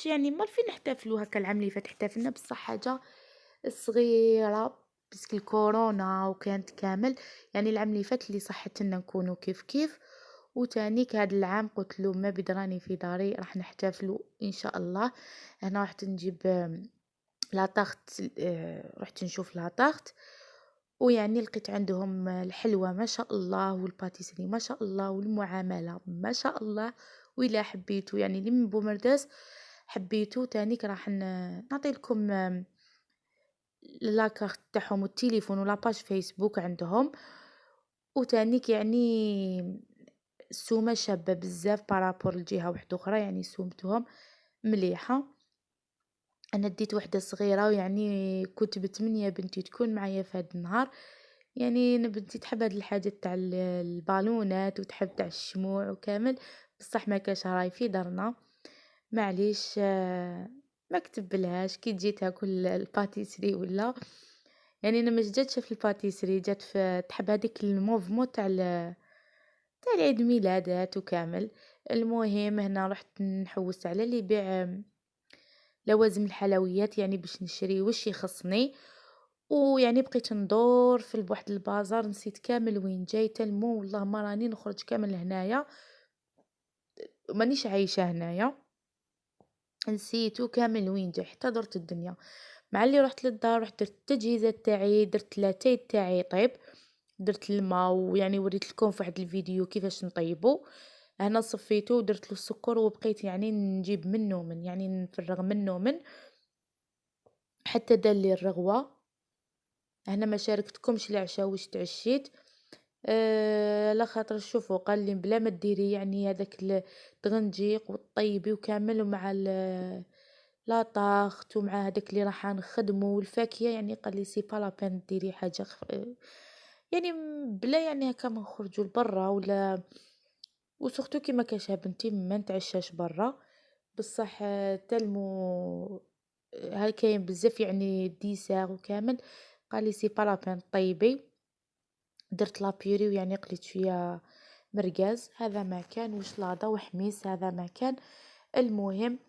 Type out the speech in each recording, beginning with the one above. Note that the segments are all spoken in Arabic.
يعني مال فين نحتفلوا هكا العام اللي فات احتفلنا بصح حاجة صغيرة باسكو الكورونا وكانت كامل. يعني العام اللي فات اللي صحت لنا نكونوا كيف كيف. وتانيك هاد العام قلت له ما بدراني في داري راح نحتفلوا ان شاء الله. هنا رحت نجيب لاطاخت. رحت نشوف لاطاخت. ويعني لقيت عندهم الحلوى ما شاء الله والباتيسري ما شاء الله والمعاملة ما شاء الله. وإلا حبيتو يعني اللي من بومرداس حبيتو تانيك راح نعطي لكم لاكارت تاعهم والتليفون ولا باج فيسبوك عندهم. وتانيك يعني السومة شابة بزاف بارابور لجهة واحدة أخرى يعني سومتهم مليحة. أنا ديت وحدة صغيرة ويعني كنت بتمنى بنتي تكون معايا في هاد النهار. يعني أنا بنتي تحب هاد الحاجات تاع البالونات وتحب تاع الشموع وكامل. بصح ما كاش راي في دارنا. معليش ما كتبلهاش كي تجي تاكل الباتيسري ولا. يعني انا ما جاتش في الباتيسري جات في تحب هذيك الموفمون تاع العيد ميلادات وكامل. المهم هنا رحت نحوس على اللي يبيع لوازم الحلويات يعني باش نشري واش يخصني. ويعني بقيت ندور في بواحد البازار نسيت كامل وين جاي تلمو والله ما راني نخرج كامل هنايا. مانيش عايشه هنايا. نسيتو كامل وين جاي حتى درت الدنيا. مع اللي رحت للدار رحت درت التجهيزات تاعي درت لاتاي تاعي طيب. درت الماء ويعني وريت لكم في واحد الفيديو كيفاش نطيبو. هنا صفيته ودرت له السكر وبقيت يعني نجيب منه من يعني نفرغ منه من حتى دار لي الرغوه. هنا ما شاركتكمش العشاء واش تعشيت. على خاطر شوفوا قال لي بلا ما ديري يعني هذاك الدغنجيق وطيبي وكامل ومع لا طاخت ومع هذاك اللي راح نخدمه والفاكهه يعني قال لي سي با لا بين ديري حاجه يعني بلا يعني هكا ما نخرجوا لبرا ولا. وسورتو كيما كاش بنتي ما نتعشاش برا. بصح تلمو هاي كاين بزاف يعني ديسير وكامل. قال لي سي با لا بين طيبي. درت لابيوري ويعني قليت شويه مرقاز هذا ما كان وشلاضه وحميص هذا ما كان. المهم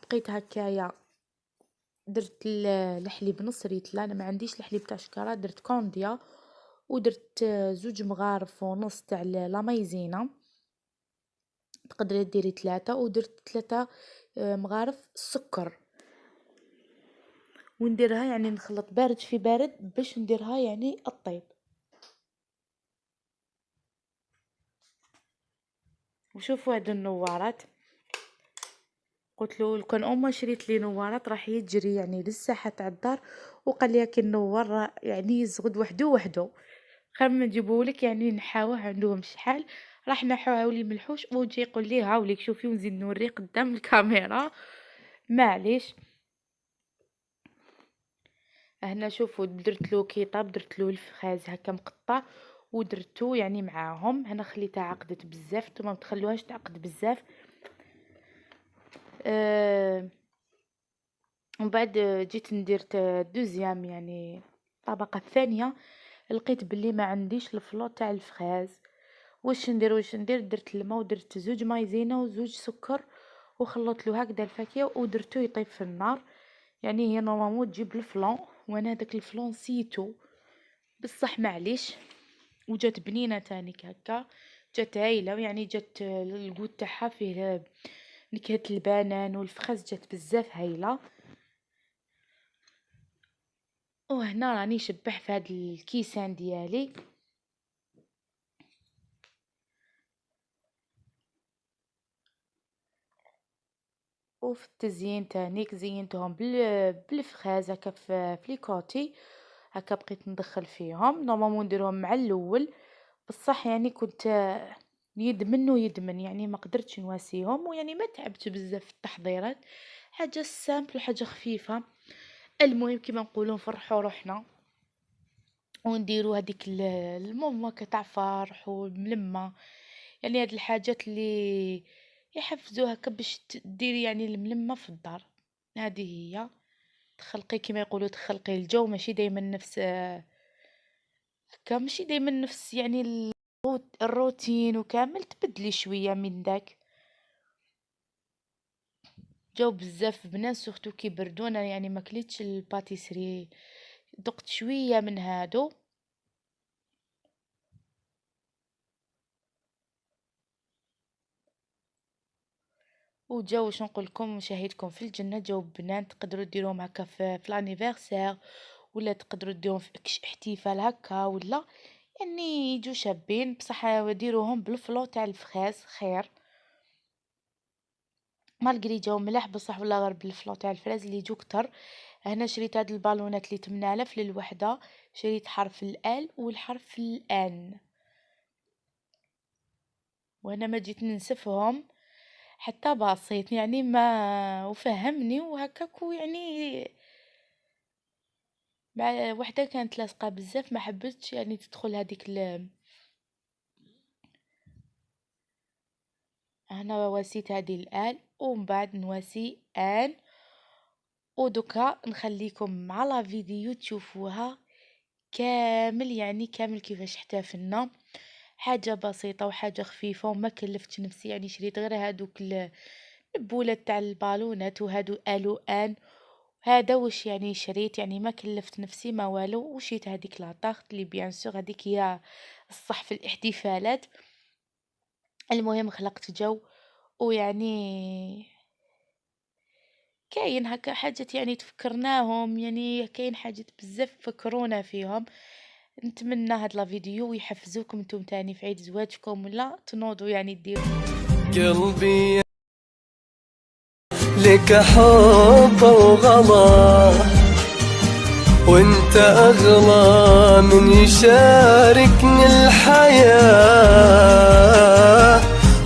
بقيت هكايا درت الحليب نص ريتل انا ما عنديش الحليب تاع شكاره درت كونديا. ودرت زوج مغارف ونص تاع لا مايزينا. تقدري ديري 3 ودرت 3 مغارف سكر. ونديرها يعني نخلط بارد في بارد باش نديرها يعني الطيب. وشوفوا هاد النوارات قلت له كان أمه شريت لي نوارات راح يجري يعني للساحة تاع الدار. وقال لي هاك النوار يعني يزغد وحدو وحدو. خير ما نجيبهولك يعني نحاوه عندهم شحال. راح نحاولي ملحوش وجي يقول لي هاوليك شوفي ونزيد نوريه قدام الكاميرا. معليش. هنا شوفوا درت له كيطاب درت له الفخاز هكا مقطع. ودرتو يعني معاهم هنا خليتها عقدت بزاف نتوما ما تخلوهاش تعقد بزاف. أه ومن بعد جيت ندير دوزيام يعني الطبقة الثانية. لقيت بلي ما عنديش الفلو تاع الفخاز. واش ندير درت الماء ودرت زوج مايزينا وزوج سكر. وخلطت له هكذا الفاكهه ودرتو يطيب في النار. يعني هي نورمالمون تجيب الفلون وانا هذاك الفلون نسيتو. بصح معليش. وجات بنينه تانيك هكا. جات هايله يعني جات الجود تاعها فيه نكهه البنان والفخاز جات بزاف هايله. وهنا راني شبح في هاد الكيسان ديالي. وفي التزيين تانيك زينتهم بالفخاز هكا في ليكوتي. هكا بقيت ندخل فيهم نورمالمون نديرهم مع الاول. بصح يعني كنت يدمن ويدمن يعني ما قدرتش نواسيهم ويعني ما تعبت بزاف في التحضيرات. حاجه سامبل حاجه خفيفه. المهم كيما نقولوا نفرحوا روحنا. ونديروا هذيك الماما تاع فرح وملمه. يعني هاد الحاجات اللي يحفزوها باش ديري يعني الملمه في الدار. هذه هي تخلقي كما يقولوا تخلقي الجو ماشي دايما نفس هكا ماشي دايما نفس يعني الروتين وكامل تبدلي شويه من داك. جاو بزاف بنات سورتو كي بردو. انا يعني ما كليتش الباتيسري، دقت شويه من هادو. وجاو واش نقولكم مشاهدكم في الجنه، جاو بنات تقدروا ديروهم هكا في لانيفرسير، ولا تقدروا ديروهم في احتفال هكا، ولا يعني يجوا شابين. بصح ديروهم بالفلو تاع الفخاز خير، مالغري جاو ملاح بصح، ولا غير بالفلو تاع الفراز اللي يجو كتر. هنا شريت هاد البالونات اللي 8000 للوحده، شريت حرف ال والحرف الان، وانا ما جيت ننسفهم حتى بسيط يعني، ما وفهمني وهكاكو يعني. مع وحده كانت لاصقه بزاف، ما حبيتش يعني تدخل هذيك هنا واسيت هذه الان، ومن بعد نواسي ان. ودوكا نخليكم مع لا فيديو تشوفوها كامل، يعني كامل كيفاش احتفلنا. حاجه بسيطه وحاجه خفيفه، وما كلفتش نفسي يعني. شريت غير هادوك البولات تاع البالونات، وهادو الوان. هذا واش يعني شريت، يعني ما كلفت نفسي ما والو. وشيت هذيك لاطاغت اللي بيان سور هذيك هي الصح في الاحتفالات. المهم خلقت جو، ويعني كاين هكا حاجات يعني تفكرناهم، يعني كاين حاجات بزاف فكرونا فيهم. نتمنى هاد لا فيديو ويحفزوكم نتوما تاني في عيد زواجكم، ولا تنوضوا يعني ديروا. قلبي لك حب وغلا، وانت اغلى من يشاركني الحياة،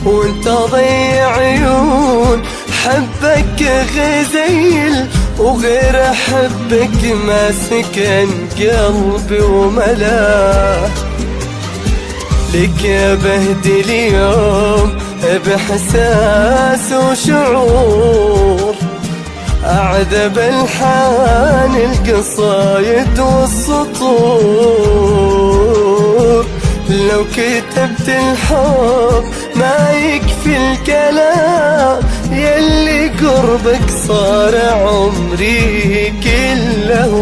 وانت ضيع عيون حبك غزيل، وغير حبك ما سكن قلبي وملاه. لك بهدي اليوم بحساس وشعور، أعذب الحان القصايد والسطور. لو كتبت الحب ما يكفي الكلام، يلي قربك صار عمري كله.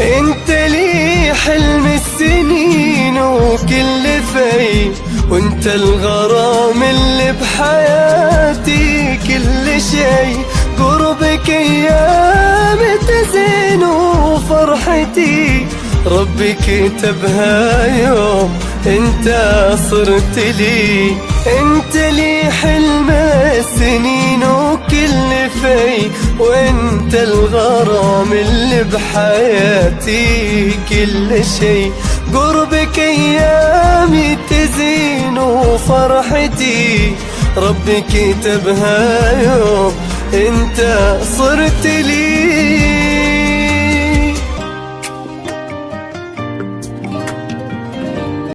انت لي حلم السنين وكل في، وانت الغرام اللي بحياتي كل شي. قربك ايام تزين وفرحتي، ربي كتبها يوم انت صرت لي. انت لي حلم السنين وكل في، وانت الغرام اللي بحياتي كل شي. قربك ايامي تزين وفرحتي، ربي كتبها يوم انت صرت لي.